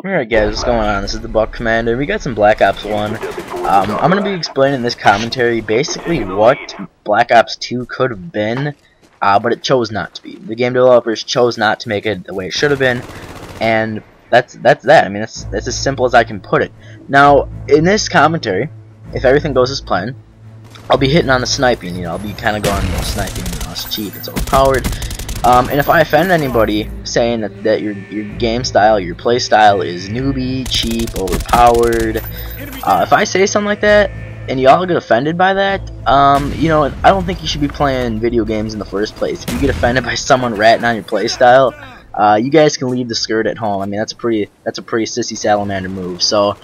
Alright guys, what's going on? This is the Buck Commander. We got some Black Ops 1. I'm going to be explaining this commentary basically what Black Ops 2 could have been, but it chose not to be. The game developers chose not to make it the way it should have been, and that's that. I mean, that's as simple as I can put it. Now, in this commentary, if everything goes as planned, I'll be hitting on the sniping. I'll be kind of going, sniping, it's cheap, it's overpowered. And if I offend anybody saying that your game style, your play style is newbie, cheap, overpowered, if I say something like that and y'all get offended by that, I don't think you should be playing video games in the first place. If you get offended by someone ratting on your play style, you guys can leave the skirt at home. I mean, that's a pretty sissy salamander move. So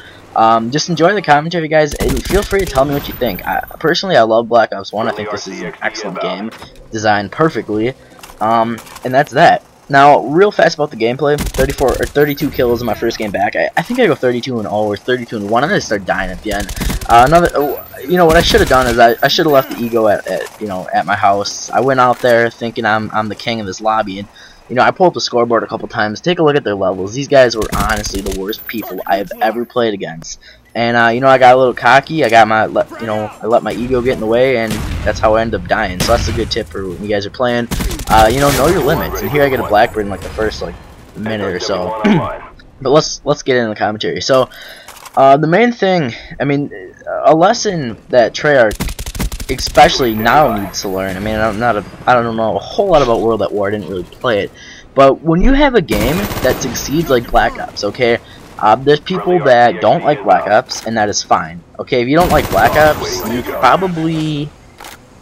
just enjoy the commentary, guys, and feel free to tell me what you think. Personally, I love Black Ops 1. I think this is an excellent game, designed perfectly. And that's that. Now, real fast about the gameplay, 32 kills in my first game back. I think I go 32-0 or 32-1. I'm gonna start dying at the end. What I should have done is I should have left the ego at my house. I went out there thinking I'm the king of this lobby, and I pulled up the scoreboard a couple times. Take a look at their levels. These guys were honestly the worst people I have ever played against. And I got a little cocky. I got I let my ego get in the way, and that's how I ended up dying. So that's a good tip for when you guys are playing. Know your limits. And here I get a Blackbird in like the first minute or so. But let's get into the commentary. So the main thing, I mean, a lesson that Treyarch especially now needs to learn. I mean, I don't know a whole lot about World at War. I didn't really play it. But when you have a game that succeeds like Black Ops, okay? There's people that don't like Black Ops, and that is fine. Okay, if you don't like Black Ops, you probably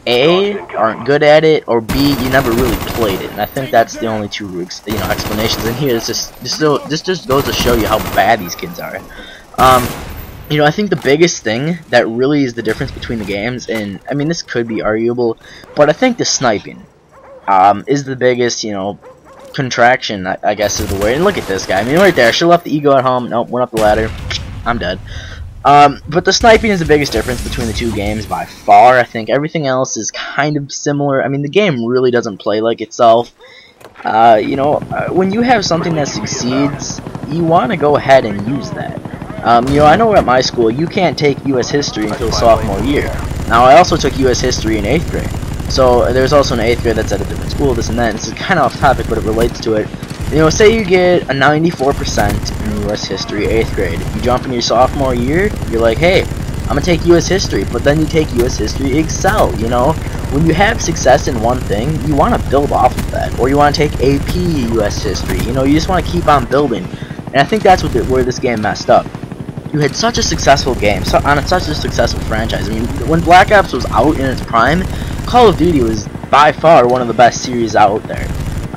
A, aren't good at it, or B, you never really played it. And I think that's the only two explanations in here. This just goes to show you how bad these kids are. I think the biggest thing that really is the difference between the games, and I mean this could be arguable, but I think the sniping is the biggest, contraction, I guess is the word. And look at this guy. I mean, right there. I should have left the ego at home. Nope, went up the ladder. I'm dead. But the sniping is the biggest difference between the two games by far. I think everything else is kind of similar. I mean, the game really doesn't play like itself. When you have something that succeeds, you want to go ahead and use that. I know at my school you can't take U.S. history until sophomore year. Now, I also took U.S. history in 8th grade. So there's also an 8th grade that's at a different school, this and that. This is kind of off topic, but it relates to it. Say you get a 94% in U.S. history, 8th grade. You jump in your sophomore year, you're like, hey, I'm gonna take U.S. history, but then you take U.S. history Excel. When you have success in one thing, you want to build off of that, or you want to take AP U.S. history. You just want to keep on building, and I think that's where this game messed up. You had such a successful game, on such a successful franchise. I mean, when Black Ops was out in its prime, Call of Duty was by far one of the best series out there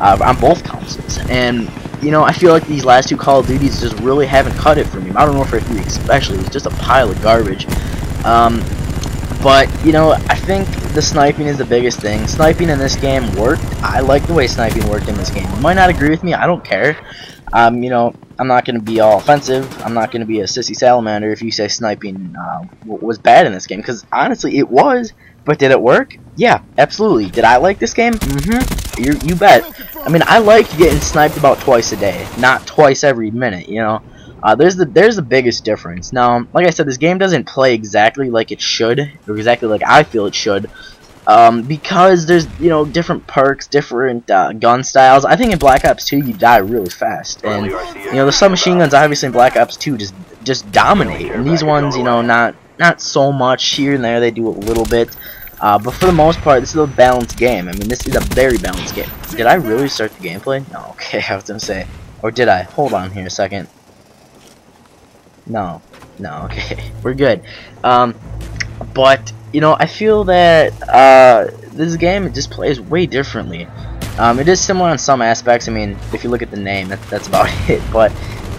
on both consoles. And, I feel like these last two Call of Duties just really haven't cut it for me. Modern Warfare 3 especially was just a pile of garbage. But, I think the sniping is the biggest thing. Sniping in this game worked. I like the way sniping worked in this game. You might not agree with me. I don't care. I'm not going to be all offensive. I'm not going to be a sissy salamander if you say sniping was bad in this game. Because, honestly, it was. But did it work? Yeah, absolutely. Did I like this game? Mm-hmm. You bet. I mean, I liked getting sniped about twice a day. Not twice every minute, There's the biggest difference. Now, like I said, this game doesn't play exactly like it should. Or exactly like I feel it should. Because there's, different perks, different gun styles. I think in Black Ops 2 you die really fast, and the submachine guns obviously in Black Ops 2 just dominate. And these ones, not so much. Here and there they do a little bit, but for the most part, this is a balanced game. I mean, this is a very balanced game. Did I really start the gameplay? No. Okay, I was gonna say, or did I? Hold on here a second. No. Okay, we're good. But I feel that this game just plays way differently. It is similar in some aspects. I mean, if you look at the name, that's about it. But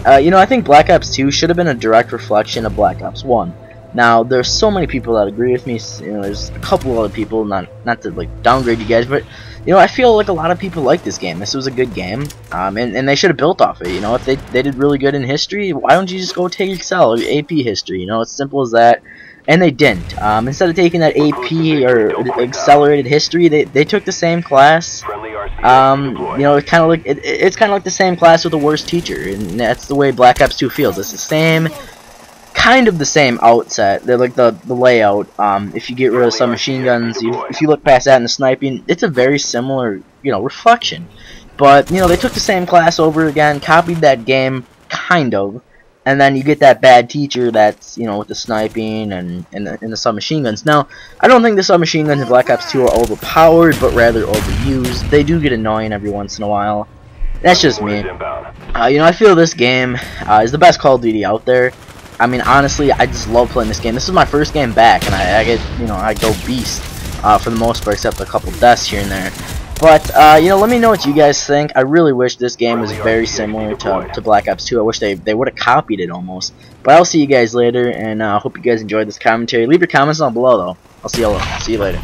I think Black Ops 2 should have been a direct reflection of Black Ops 1. Now, there's so many people that agree with me. There's a couple other people, not to downgrade you guys, but I feel like a lot of people like this game. This was a good game, and they should have built off it. If they did really good in history, why don't you just go take Excel or AP history? It's simple as that. And they didn't. Instead of taking that AP or accelerated history, they took the same class You know, it's kind of like it's kind of like the same class with the worst teacher, and that's the way Black Ops 2 feels. It's the same, kind of the same outset. They're like the layout. If you get rid of some machine guns, if you look past that in the sniping, it's a very similar, you know, reflection. But you know, they took the same class over again, copied that game, kind of. And then you get that bad teacher that's, you know, with the sniping and the submachine guns. Now, I don't think the submachine guns in Black Ops 2 are overpowered, but rather overused. They do get annoying every once in a while. That's just me. You know, I feel this game is the best Call of Duty out there. I mean, honestly, I just love playing this game. This is my first game back, and I get, you know, I go beast for the most part, except a couple deaths here and there. But, you know, let me know what you guys think. I really wish this game was very similar to Black Ops 2. I wish they would have copied it almost. But I'll see you guys later, and I hope you guys enjoyed this commentary. Leave your comments down below, though. I'll see you later.